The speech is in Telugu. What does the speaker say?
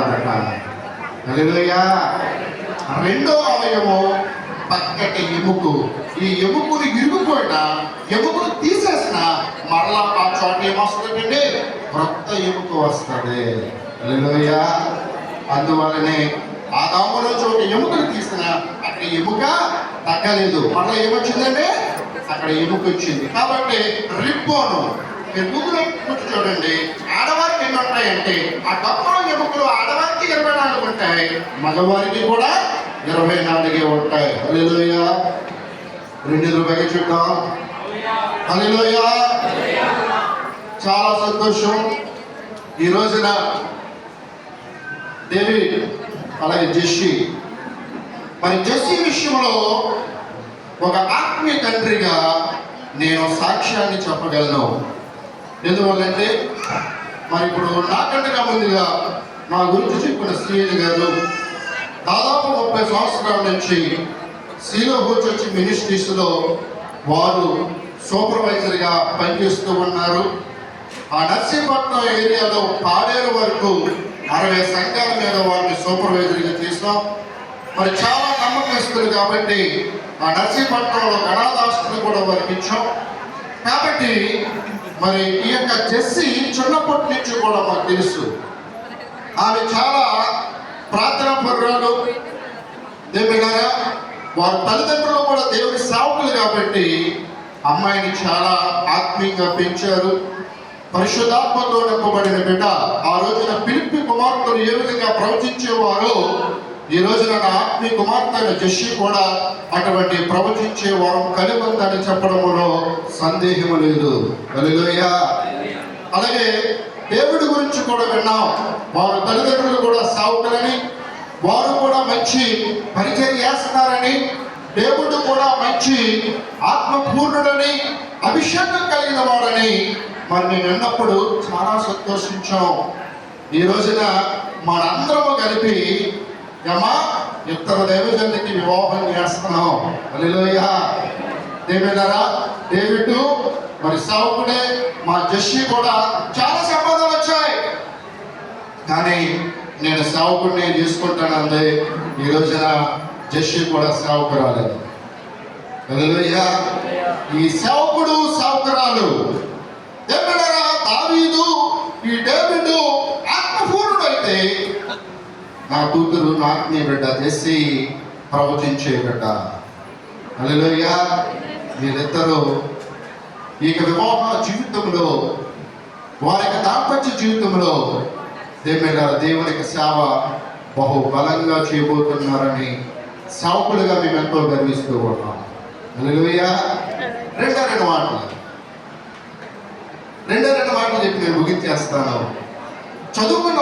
ఉన్నాడట. హల్లెలూయా. రెండో అవయవం పక్కటి ఎముకు. ఈ ఎముకని ఇరుగుపోయినా, ఎముకను తీసేసిన మరలా ఆ చోట ఏమొస్తుందండి? క్రొత్త ఎముక వస్తుంది. హల్లెలూయా. అందువల్లనే ఆదాములో చోట ఎముకను తీసిన అక్కడ ఎముక తగ్గలేదు, మరలా ఏమొచ్చిందంటే అక్కడ ఎముక వచ్చింది. కాబట్టి రిబ్బోను మీరు గూగుల్లో కూర్చు చూడండి, ఆడవారికి ఎన్ని ఉంటాయంటే ఆ గొప్పలో ఎముకలు ఆడవారికి 24 ఉంటాయి, మగవారికి కూడా 24 ఉంటాయి. హల్లెలూయా. 2 రూపాయలు చూద్దాం. హల్లెలూయా. చాలా సంతోషం. ఈ రోజున డేవిడ్ అలాగే జెస్సీ, మరి జెస్సీ విషయంలో ఒక ఆత్మీయ తండ్రిగా నేను సాక్ష్యాన్ని చెప్పగలను. ఎందువల్లంటే మరి ఇప్పుడు నాకంటగా ముందుగా నా గురించి చెప్పిన శ్రీని గారు దాదాపు 30 సంవత్సరాల నుంచి సీలోహో చర్చ్ మినిస్ట్రీస్లో వారు సూపర్వైజర్గా పనిచేస్తూ ఉన్నారు. ఆ నర్సీపట్నం ఏరియాలో పాడేరు వరకు 60 సంఘాల మీద వారిని సూపర్వైజర్గా చేస్తాం. మరి చాలా నమ్మకస్తులు కాబట్టి ఆ నర్సీపట్నంలో అనాథాశ్రమం కూడా వారికి ఇచ్చాం. కాబట్టి మరి ఈ యొక్క జెస్సీ చిన్నప్పటి నుంచి కూడా మాకు తెలుసు. ఆమె చాలా ప్రార్థనా పరురాలు. దేవుడారా, వారి తల్లిదండ్రులు కూడా దేవుడి సేవకులు కాబట్టి అమ్మాయిని చాలా ఆత్మీయంగా పెంచారు. పరిశుద్ధాత్మతో నింపబడిన బిడ్డ. ఆ రోజున ఫిలిప్పీ కుమార్తెలు ఏ విధంగా ప్రవచించేవారో ఈ రోజున నా ఆత్మీయ కుమార్తె జెస్సీ కూడా అటువంటి ప్రవచించే వరం కలిగి ఉందని చెప్పడంలో సందేహం లేదు. హల్లెలూయా. అలాగే దేవుడి గురించి కూడా విన్నాం. వారి తల్లిదండ్రులు కూడా సేవకులని, వారు కూడా మంచి పరిచర్య చేస్తున్నారని, దేవుడు కూడా మంచి ఆత్మపూర్ణుడని, అభిషేకం కలిగిన వాడని మరి నేను విన్నప్పుడు చాలా సంతోషించాం. ఈ రోజున మనందరము కలిపి ఏమా ఇద్దరు దైవజనులకి వివాహం చేస్తున్నాం. హల్లెలూయా. దేవుడారా, డేవిడ్ మరి సేవకుడే, మా జెస్సీ కూడా చాలా సంబంధాలు వచ్చాయి, కానీ నేను సేవకుడిని చేసుకుంటానంది. ఈ రోజున జెస్సీ కూడా సేవకురాలు. హల్లెలూయా. ఈ సేవకుడు సేవకురాలు దేవుడారా, దావీదు ఈ డేవిడ్ ఆత్మపూర్ణుడు అయితే నా కూతురు నా ఆత్మీయ బిడ్డ జెస్సీ ప్రవచించే బిడ్డ. హల్లెలూయా. మీరిద్దరూ ఈ వివాహ జీవితంలో, వారి యొక్క దాంపత్య జీవితంలో దేవునికి సేవ బహు బలంగా చేయబోతున్నారని సేవకులుగా మేము ఎంతో గర్విస్తూ ఉన్నాం. హల్లెలూయా. రెండు మాటలు చెప్పి నేను ముగించేస్తాను. చదువుకున్న